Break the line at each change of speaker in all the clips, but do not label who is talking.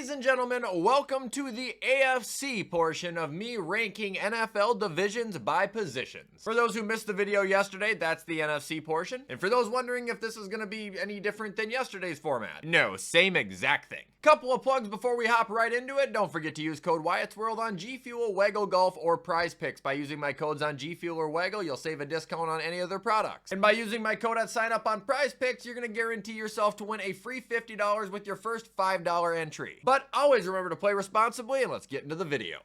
Ladies and gentlemen, welcome to the AFC portion of me ranking NFL divisions by positions. For those who missed the video yesterday, that's the NFC portion. And for those wondering if this is going to be any different than yesterday's format, no, same exact thing. Couple of plugs before we hop right into it. Don't forget to use code WyattzWorld on G Fuel, Waggle Golf, or Prize Picks. By using my codes on G Fuel or Waggle, you'll save a discount on any of their products. And by using my code at sign up on Prize Picks, you're going to guarantee yourself to win a free $50 with your first $5 entry. But always remember to play responsibly, and let's get into the video.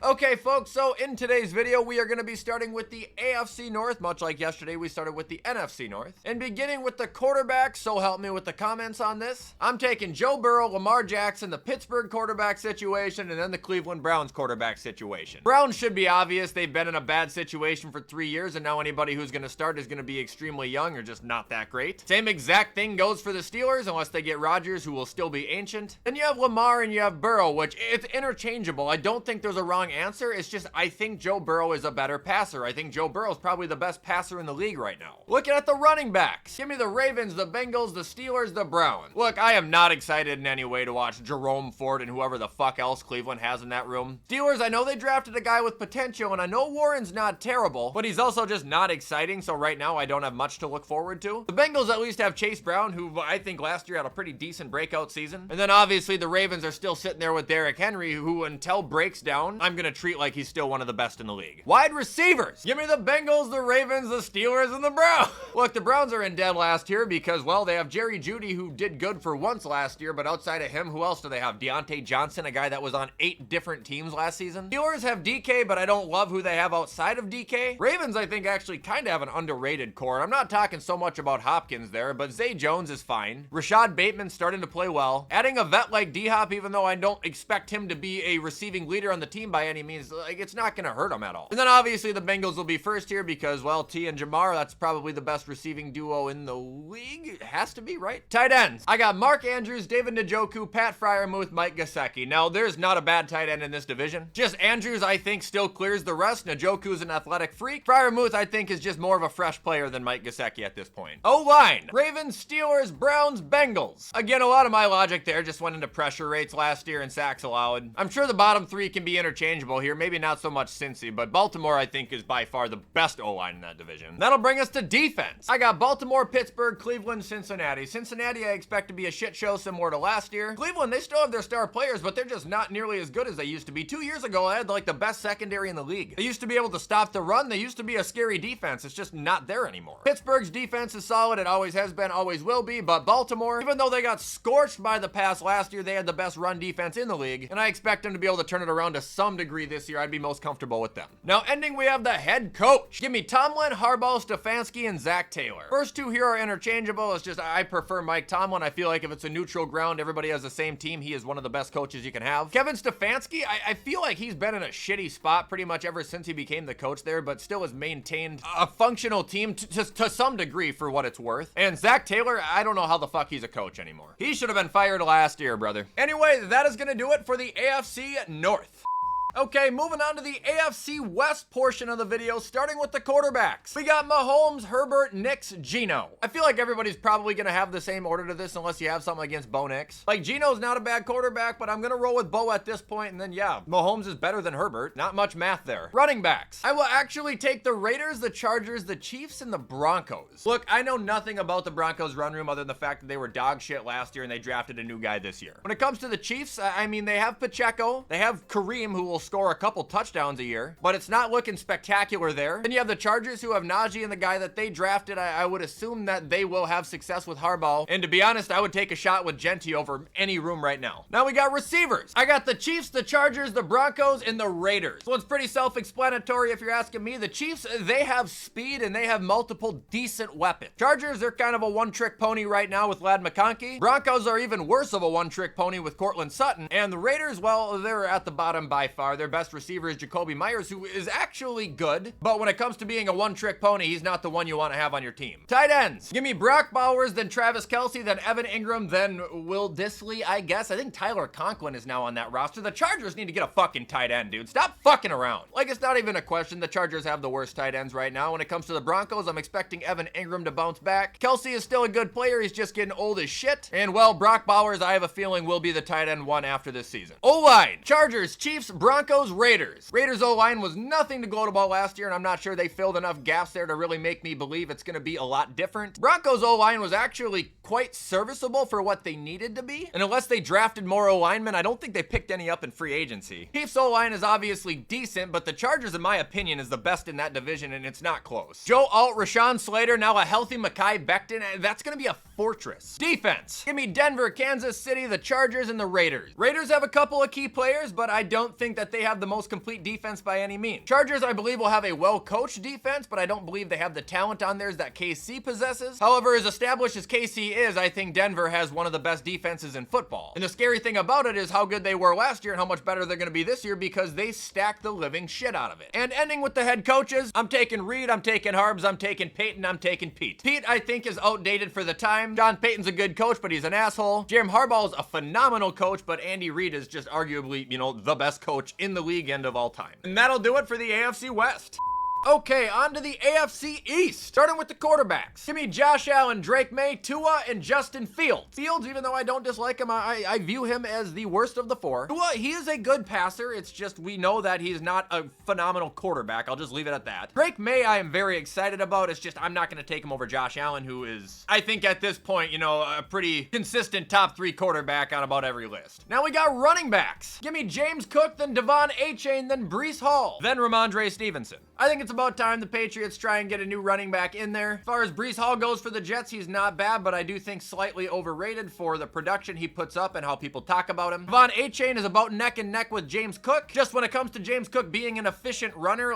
Okay folks, so in today's video we are going to be starting with the AFC North, much like yesterday we started with the NFC North. And beginning with the quarterback, so help me with the comments on this, I'm taking Joe Burrow, Lamar Jackson, the Pittsburgh quarterback situation, and then the Cleveland Browns quarterback situation. Browns should be obvious. They've been in a bad situation for 3 years, and now anybody who's going to start is going to be extremely young or just not that great. Same exact thing goes for the Steelers, unless they get Rodgers, who will still be ancient. Then you have Lamar and you have Burrow, which it's interchangeable. I don't think there's a wrong answer. It's just I think Joe Burrow is a better passer. I think Joe Burrow is probably the best passer in the league right now. Looking at the running backs, give me the Ravens, the Bengals, the Steelers, the Browns. Look, I am not excited in any way to watch Jerome Ford and whoever the fuck else Cleveland has in that room. Steelers, I know they drafted a guy with potential, and I know Warren's not terrible, but he's also just not exciting, so right now I don't have much to look forward to. The Bengals at least have Chase Brown, who I think last year had a pretty decent breakout season. And then obviously the Ravens are still sitting there with Derrick Henry, who until breaks down, I'm gonna treat like he's still one of the best in the league. Wide receivers, give me the Bengals, the Ravens, the Steelers, and the Browns. Look, the Browns are in dead last year because, well, they have Jerry Jeudy, who did good for once last year, but outside of him, who else do they have? Deontay Johnson, a guy that was on 8 different teams last season. Steelers have DK, but I don't love who they have outside of DK. Ravens, I think, actually kind of have an underrated core. I'm not talking so much about Hopkins there, but Zay Jones is fine. Rashad Bateman's starting to play well. Adding a vet like D-Hop, even though I don't expect him to be a receiving leader on the team by any means, like, it's not going to hurt him at all. And then obviously the Bengals will be first here because, well, T and Jamar, that's probably the best receiving duo in the league. It has to be, right? Tight ends, I got Mark Andrews, David Njoku, Pat Freiermuth, Mike Gesicki. Now, there's not a bad tight end in this division. Just Andrews, I think, still clears the rest. Njoku's an athletic freak. Freiermuth, I think, is just more of a fresh player than Mike Gesicki at this point. O-line, Ravens, Steelers, Browns, Bengals. Again, a lot of my logic there just went into pressure rates last year and sacks allowed. I'm sure the bottom 3 can be interchangeable here. Maybe not so much Cincy, but Baltimore, I think, is by far the best O-line in that division. That'll bring us to defense. I got Baltimore, Pittsburgh, Cleveland, Cincinnati. Cincinnati, I expect to be a shit show similar to last year. Cleveland, they still have their star players, but they're just not nearly as good as they used to be. 2 years ago, I had like the best secondary in the league. They used to be able to stop the run. They used to be a scary defense. It's just not there anymore. Pittsburgh's defense is solid. It always has been, always will be, but Baltimore, even though they got scorched by the pass last year, they had the best run defense in the league, and I expect them to be able to turn it around to some degree this year. I'd be most comfortable with them. Now, ending, we have the head coach. Give me Tomlin, Harbaugh, Stefanski, and Zach Taylor. First 2 here are interchangeable. It's just I prefer Mike Tomlin. I feel like if it's a neutral ground, everybody has the same team. He is one of the best coaches you can have. Kevin Stefanski, I feel like he's been in a shitty spot pretty much ever since he became the coach there, but still has maintained a functional team to some degree for what it's worth. And Zach Taylor, I don't know how the fuck he's a coach anymore. He should have been fired last year, brother. Anyway, that is gonna do it for the AFC North. Okay, moving on to the AFC West portion of the video, starting with the quarterbacks. We got Mahomes, Herbert, Nix, Geno. I feel like everybody's probably going to have the same order to this unless you have something against Bo Nix. Like, Geno's not a bad quarterback, but I'm going to roll with Bo at this point, and then, yeah, Mahomes is better than Herbert. Not much math there. Running backs. I will actually take the Raiders, the Chargers, the Chiefs, and the Broncos. Look, I know nothing about the Broncos run room other than the fact that they were dog shit last year and they drafted a new guy this year. When it comes to the Chiefs, I mean, they have Pacheco. They have Kareem, who will score a couple touchdowns a year, but it's not looking spectacular there. Then you have the Chargers, who have Najee and the guy that they drafted. I would assume that they will have success with Harbaugh, and to be honest, I would take a shot with Genty over any room right now. Now we got receivers. I got the Chiefs, the Chargers, the Broncos, and the Raiders. So it's pretty self-explanatory if you're asking me. The Chiefs, they have speed and they have multiple decent weapons. Chargers, they're kind of a one-trick pony right now with Ladd McConkey. Broncos are even worse of a one-trick pony with Cortland Sutton, and the Raiders, well, they're at the bottom by far. far. Their best receiver is Jacoby Myers, who is actually good, but when it comes to being a one-trick pony, he's not the one you want to have on your team. Tight ends. Give me Brock Bowers, then Travis Kelce, then Evan Ingram, then Will Dissly, I guess. I think Tyler Conklin is now on that roster. The Chargers need to get a fucking tight end, dude. Stop fucking around. Like, it's not even a question. The Chargers have the worst tight ends right now. When it comes to the Broncos, I'm expecting Evan Ingram to bounce back. Kelce is still a good player. He's just getting old as shit. And, well, Brock Bowers, I have a feeling, will be the tight end one after this season. O-line. Chargers, Chiefs, Broncos, Raiders. Raiders O-line was nothing to gloat about last year, and I'm not sure they filled enough gaps there to really make me believe it's going to be a lot different. Broncos O-line was actually quite serviceable for what they needed to be. And unless they drafted more O-linemen, I don't think they picked any up in free agency. Chiefs O-line is obviously decent, but the Chargers, in my opinion, is the best in that division, and it's not close. Joe Alt, Rashawn Slater, now a healthy Mekhi Becton. That's going to be a fortress. Defense. Give me Denver, Kansas City, the Chargers, and the Raiders. Raiders have a couple of key players, but I don't think that they have the most complete defense by any means. Chargers, I believe, will have a well-coached defense, but I don't believe they have the talent on theirs that KC possesses. However, as established as KC is, I think Denver has one of the best defenses in football. And the scary thing about it is how good they were last year and how much better they're going to be this year because they stacked the living shit out of it. And ending with the head coaches, I'm taking Reed, I'm taking Harbs, I'm taking Peyton, I'm taking Pete. Pete, I think, is outdated for the time. John Payton's a good coach, but he's an asshole. Jim Harbaugh's a phenomenal coach, but Andy Reid is just arguably, the best coach in the league and of all time. And that'll do it for the AFC West. Okay, on to the AFC East. Starting with the quarterbacks. Give me Josh Allen, Drake May, Tua, and Justin Fields. Fields, even though I don't dislike him, I view him as the worst of the four. Tua, he is a good passer. It's just we know that he's not a phenomenal quarterback. I'll just leave it at that. Drake May, I am very excited about. It's just I'm not going to take him over Josh Allen, who is, I think at this point, a pretty consistent top 3 quarterback on about every list. Now we got running backs. Give me James Cook, then Devon Achane, then Breece Hall, then Ramondre Stevenson. I think it's about time the Patriots try and get a new running back in there. As far as Breece Hall goes for the Jets, he's not bad, but I do think slightly overrated for the production he puts up and how people talk about him. Devon Achane is about neck and neck with James Cook. Just when it comes to James Cook being an efficient runner,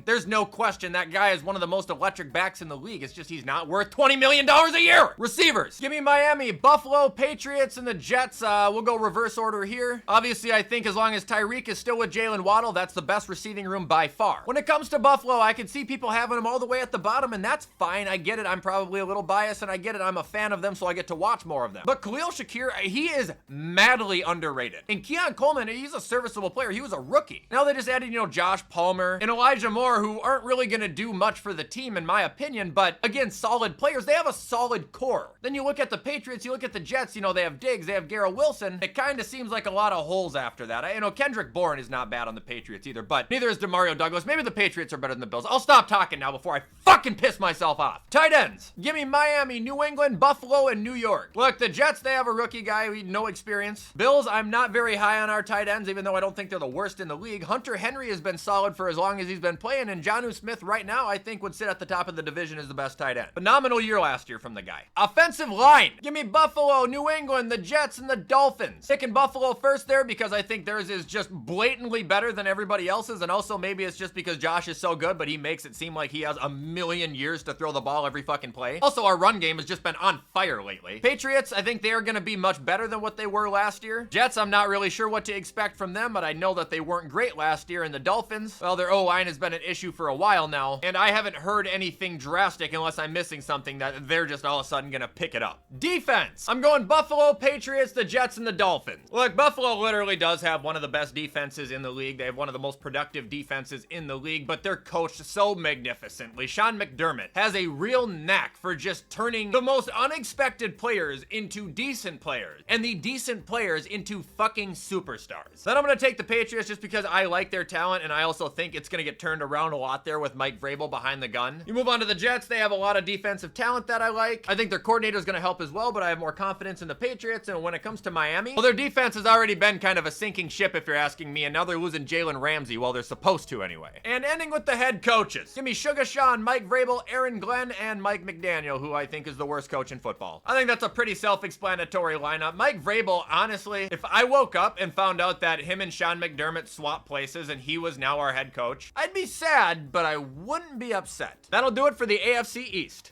there's no question that guy is one of the most electric backs in the league. It's just he's not worth $20 million a year. Receivers. Give me Miami, Buffalo, Patriots, and the Jets. We'll go reverse order here. Obviously, I think as long as Tyreek is still with Jalen Waddle, that's the best receiving room by far. When it comes to Buffalo, I can see people having them all the way at the bottom, and that's fine. I get it. I'm probably a little biased, and I get it. I'm a fan of them, so I get to watch more of them. But Khalil Shakir, he is madly underrated. And Keon Coleman, he's a serviceable player. He was a rookie. Now they just added, Josh Palmer and Elijah Moore, who aren't really going to do much for the team, in my opinion, but again, solid players. They have a solid core. Then you look at the Patriots, you look at the Jets, they have Diggs, they have Garrett Wilson. It kind of seems like a lot of holes after that. Kendrick Bourne is not bad on the Patriots either, but neither is Demario Douglas. Maybe the Patriots are better than the Bills. I'll stop talking now before I fucking piss myself off. Tight ends. Give me Miami, New England, Buffalo, and New York. Look, the Jets, they have a rookie guy with no experience. Bills, I'm not very high on our tight ends, even though I don't think they're the worst in the league. Hunter Henry has been solid for as long as he's been playing, and Jonnu Smith right now, I think, would sit at the top of the division as the best tight end. Phenomenal year last year from the guy. Offensive line. Give me Buffalo, New England, the Jets, and the Dolphins. Picking Buffalo first there because I think theirs is just blatantly better than everybody else's, and also maybe it's just because Josh is so good, but he makes it seem like he has a million years to throw the ball every fucking play. Also, our run game has just been on fire lately. Patriots, I think they are going to be much better than what they were last year. Jets, I'm not really sure what to expect from them, but I know that they weren't great last year. And the Dolphins, well, their O-line has been an issue for a while now, and I haven't heard anything drastic unless I'm missing something that they're just all of a sudden going to pick it up. Defense. I'm going Buffalo, Patriots, the Jets, and the Dolphins. Look, Buffalo literally does have one of the best defenses in the league. They have one of the most productive defenses in the league, but they're coached so magnificently. Sean McDermott has a real knack for just turning the most unexpected players into decent players, and the decent players into fucking superstars. Then I'm going to take the Patriots just because I like their talent, and I also think it's going to get turned around a lot there with Mike Vrabel behind the gun. You move on to the Jets. They have a lot of defensive talent that I like. I think their coordinator is going to help as well, but I have more confidence in the Patriots. And when it comes to Miami, well, their defense has already been kind of a sinking ship if you're asking me, and now they're losing Jalen Ramsey. Well, they're supposed to anyway. And ending with the head coaches. Give me Sugar Sean, Mike Vrabel, Aaron Glenn, and Mike McDaniel, who I think is the worst coach in football. I think that's a pretty self-explanatory lineup. Mike Vrabel, honestly, if I woke up and found out that him and Sean McDermott swapped places and he was now our head coach, I'd be sad, but I wouldn't be upset. That'll do it for the AFC East.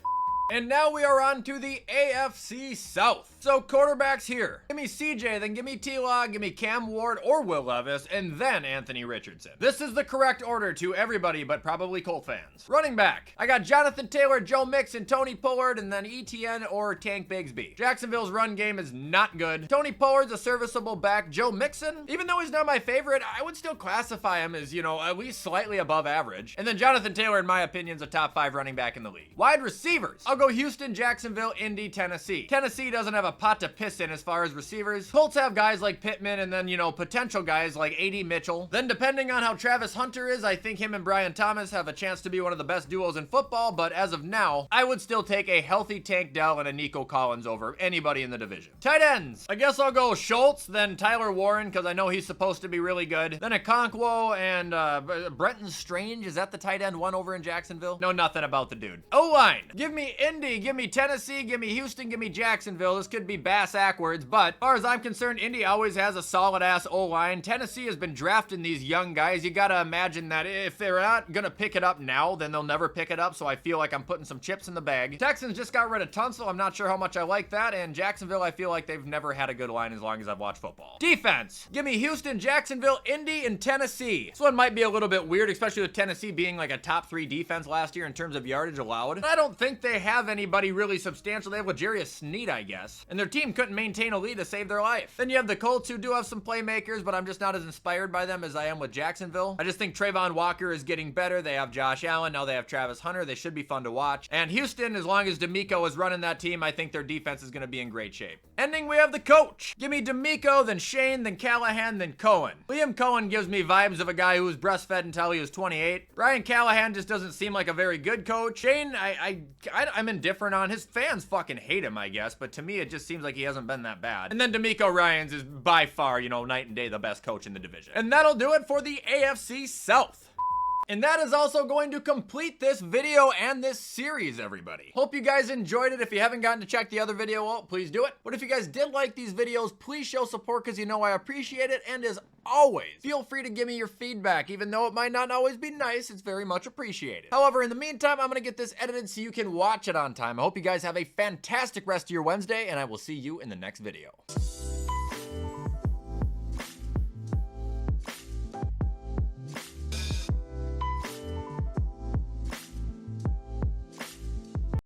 And now we are on to the AFC South. So quarterbacks here. Give me CJ, then give me T-Law, give me Cam Ward or Will Levis, and then Anthony Richardson. This is the correct order to everybody but probably Colt fans. Running back. I got Jonathan Taylor, Joe Mixon, Tony Pollard, and then ETN or Tank Bigsby. Jacksonville's run game is not good. Tony Pollard's a serviceable back. Joe Mixon, even though he's not my favorite, I would still classify him as, you know, at least slightly above average. And then Jonathan Taylor, in my opinion, is a top 5 running back in the league. Wide receivers. I'll go Houston, Jacksonville, Indy, Tennessee. Tennessee doesn't have a pot to piss in as far as receivers. Colts have guys like Pittman and then, you know, potential guys like A.D. Mitchell. Then depending on how Travis Hunter is, I think him and Brian Thomas have a chance to be one of the best duos in football, but as of now, I would still take a healthy Tank Dell and a Nico Collins over anybody in the division. Tight ends. I guess I'll go Schultz, then Tyler Warren, because I know he's supposed to be really good. Then Okonkwo and Brenton Strange. Is that the tight end one over in Jacksonville? Know nothing about the dude. O-line. Give me Indy, give me Tennessee, give me Houston, give me Jacksonville. This could be bass backwards, but as far as I'm concerned, Indy always has a solid ass O-line. Tennessee has been drafting these young guys. You gotta imagine that if they're not gonna pick it up now, then they'll never pick it up, so I feel like I'm putting some chips in the bag. Texans just got rid of Tunsil. I'm not sure how much I like that, and Jacksonville, I feel like they've never had a good line as long as I've watched football. Defense. Give me Houston, Jacksonville, Indy, and Tennessee. This one might be a little bit weird, especially with Tennessee being like a top 3 defense last year in terms of yardage allowed. I don't think they have anybody really substantial. They have L'Jarius Sneed, I guess, and their team couldn't maintain a lead to save their life. Then you have the Colts, who do have some playmakers, but I'm just not as inspired by them as I am with Jacksonville. I just think Trayvon Walker is getting better. They have Josh Allen. Now they have Travis Hunter. They should be fun to watch. And Houston, as long as D'Amico is running that team, I think their defense is going to be in great shape. Ending, we have the coach. Give me D'Amico, then Shane, then Callahan, then Cohen. Liam Cohen gives me vibes of a guy who was breastfed until he was 28. Brian Callahan just doesn't seem like a very good coach. Shane, I'm indifferent on. His fans fucking hate him, I guess, but to me, it just seems like he hasn't been that bad. And then D'Amico Ryans is by far, you know, night and day the best coach in the division. And that'll do it for the AFC South. And that is also going to complete this video and this series, everybody. Hope you guys enjoyed it. If you haven't gotten to check the other video out, please do it. But if you guys did like these videos, please show support because you know I appreciate it. And as always, feel free to give me your feedback. Even though it might not always be nice, it's very much appreciated. However, in the meantime, I'm going to get this edited so you can watch it on time. I hope you guys have a fantastic rest of your Wednesday, and I will see you in the next video.